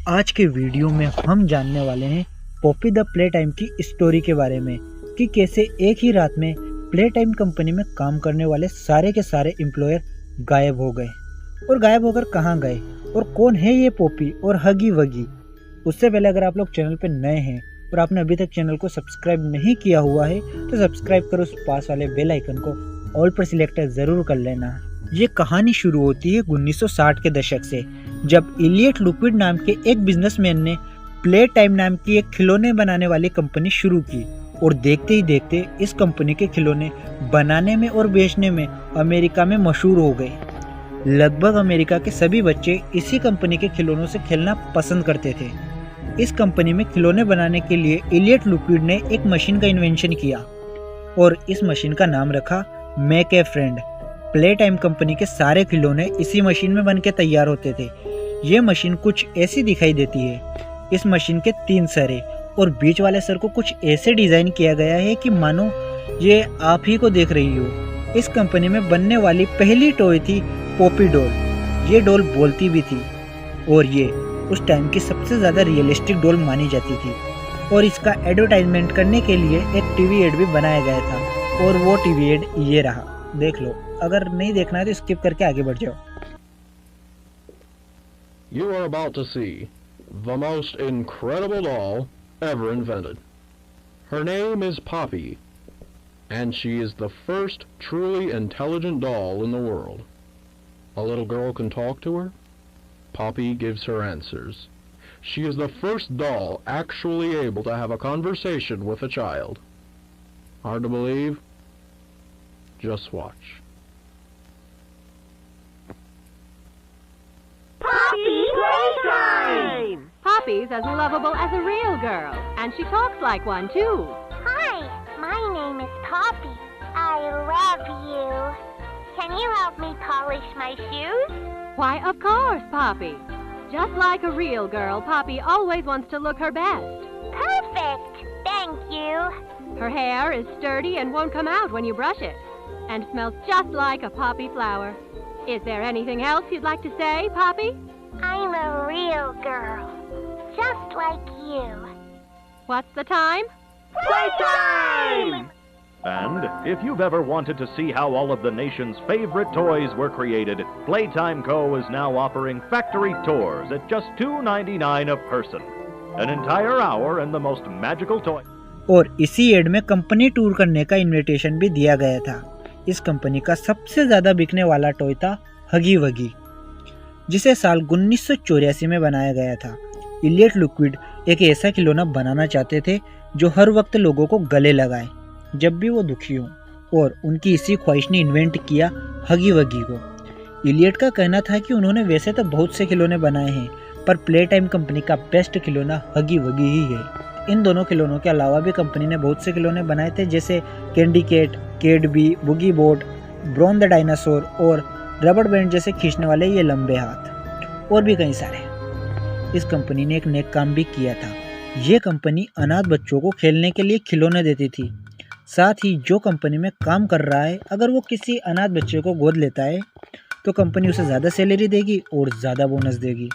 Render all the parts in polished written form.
आज के वीडियो में हम जानने वाले हैं पॉपी द प्ले टाइम की स्टोरी के बारे में कि कैसे एक ही रात में प्ले टाइम कंपनी में काम करने वाले सारे के सारे एम्प्लॉयर गायब हो गए और गायब होकर कहाँ गए और कौन है ये पॉपी और हगी वगी। उससे पहले अगर आप लोग चैनल पर नए हैं और आपने अभी तक चैनल को सब्सक्राइब नहीं किया हुआ है तो सब्सक्राइब करो, उस पास वाले बेल आइकन को ऑल पर सिलेक्ट जरूर कर लेना। ये कहानी शुरू होती है 1960 के दशक से, जब इलियट लिक्विड नाम के एक बिजनेसमैन ने प्ले टाइम नाम की एक खिलौने बनाने वाली कंपनी शुरू की और देखते ही देखते इस कंपनी के खिलौने बनाने में और बेचने में अमेरिका में मशहूर हो गए। लगभग अमेरिका के सभी बच्चे इसी कंपनी के खिलौनों से खेलना पसंद करते थे। इस कंपनी में खिलौने बनाने के लिए इलियट लिक्विड ने एक मशीन का इन्वेंशन किया और इस मशीन का नाम रखा make a friend. Play time company के सारे खिलौने इसी मशीन में बनके तैयार होते थे। ये मशीन कुछ ऐसी दिखाई देती है। इस मशीन के 3 सर है और बीच वाले सर को कुछ ऐसे डिजाइन किया गया है कि मानो ये आप ही को देख रही हो। इस कंपनी में बनने वाली पहली टॉय थी पॉपी डॉल। ये डॉल बोलती भी थी और ये उस टाइम की सबसे ज्यादा रियलिस्टिक डॉल मानी जाती थी और इसका एडवर्टाइजमेंट करने के लिए एक टीवी एड भी बनाया गया था और वो टीवी एड ये रहा, देख लो। अगर नहीं देखना है तो स्किप करके आगे बढ़ जाओ। You are about to see the most incredible doll ever invented. Her name is Poppy, and she is the first truly intelligent doll in the world. A little girl can talk to her. Poppy gives her answers. She is the first doll actually able to have a conversation with a child. Hard to believe? Just watch. Poppy Playtime! Poppy's as lovable as a real girl, and she talks like one too. Hi, my name is Poppy. I love you. Can you help me polish my shoes? Why, of course, Poppy. Just like a real girl, Poppy always wants to look her best. Perfect! Thank you. Her hair is sturdy and won't come out when you brush it, and smells just like a poppy flower. Is there anything else you'd like to say, Poppy? I'm a real girl, just like you. What's the time? Playtime! And if you've ever wanted to see how all of the nation's favorite toys were created, Playtime Co. is now offering factory tours at just $2.99 a person. An entire hour and the most magical toy. और इसी add में company tour करने का invitation भी दिया गया था। इस कंपनी का सबसे ज्यादा बिकने वाला टॉय था हगी वगी, जिसे साल 1984 में बनाया गया था। इलियट लिक्विड एक ऐसा खिलौना बनाना चाहते थे जो हर वक्त लोगों को गले लगाए जब भी वो दुखी हो, और उनकी इसी ख्वाहिश ने इन्वेंट किया हगी वगी को। इलियट का कहना था कि उन्होंने वैसे तो बहुत से खिलौने बनाए हैं, पर प्ले टाइम कंपनी का बेस्ट खिलौना हगी वगी ही है। इन दोनों खिलौनों के अलावा भी कंपनी ने बहुत से खिलौने बनाए थे, जैसे कैंडी कैट, कैडबी, boogie boat, Bron the dinosaur और रबड़ बैंड जैसे खींचने वाले ये लंबे हाथ, और भी कई सारे। इस कंपनी ने एक नेक काम भी किया था। ये कंपनी अनाथ बच्चों को खेलने के लिए खिलौने देती थी। साथ ही जो कंपनी में काम कर रहा है, अगर वो किसी अनाथ बच्चे को गोद लेता है तो कंपनी उसे ज़्यादा सैलरी देगी और ज़्यादा बोनस देगी।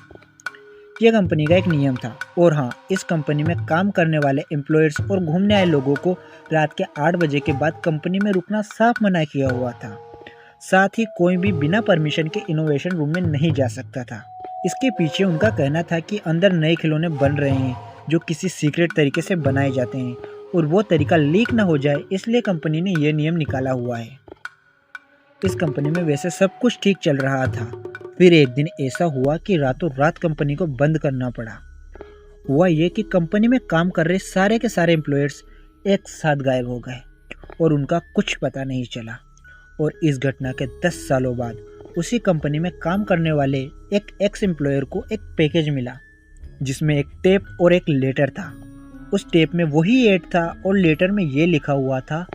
यह कंपनी का एक नियम था। और हाँ, इस कंपनी में काम करने वाले एम्प्लॉयर्स और घूमने आए लोगों को रात के 8 बजे के बाद कंपनी में रुकना साफ मना किया हुआ था। साथ ही कोई भी बिना परमिशन के इनोवेशन रूम में नहीं जा सकता था। इसके पीछे उनका कहना था कि अंदर नए खिलौने बन रहे हैं जो किसी सीक्रेट तरीके से बनाए जाते हैं और वो तरीका लीक ना हो जाए, इसलिए कंपनी ने यह नियम निकाला हुआ है। इस कंपनी में वैसे सब कुछ ठीक चल रहा था, फिर एक दिन ऐसा हुआ कि रातों रात कंपनी को बंद करना पड़ा। हुआ ये कि कंपनी में काम कर रहे सारे के सारे एम्प्लॉयर्स एक साथ गायब हो गए और उनका कुछ पता नहीं चला। और इस घटना के 10 सालों बाद उसी कंपनी में काम करने वाले एक एक्स एम्प्लॉयर को एक पैकेज मिला जिसमें एक टेप और एक लेटर था। उस टेप में वही एड था और लेटर में ये लिखा हुआ था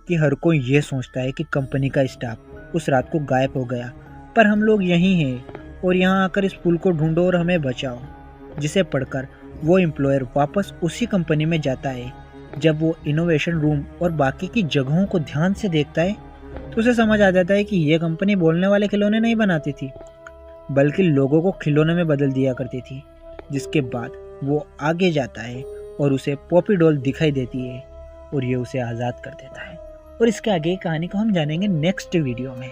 कि हर कोई ये सोचता है कि कंपनी का स्टाफ उस रात को गायब हो गया, पर हम लोग यहीं हैं और यहाँ आकर इस फूल को ढूंढो और हमें बचाओ। जिसे पढ़कर वो एम्प्लॉयर वापस उसी कंपनी में जाता है। जब वो इनोवेशन रूम और बाकी की जगहों को ध्यान से देखता है तो उसे समझ आ जाता है कि ये कंपनी बोलने वाले खिलौने नहीं बनाती थी, बल्कि लोगों को खिलौने में बदल दिया करती थी। जिसके बाद वो आगे जाता है और उसे पॉपी डॉल दिखाई देती है और ये उसे आज़ाद कर देता है। और इसके आगे की कहानी को हम जानेंगे नेक्स्ट वीडियो में।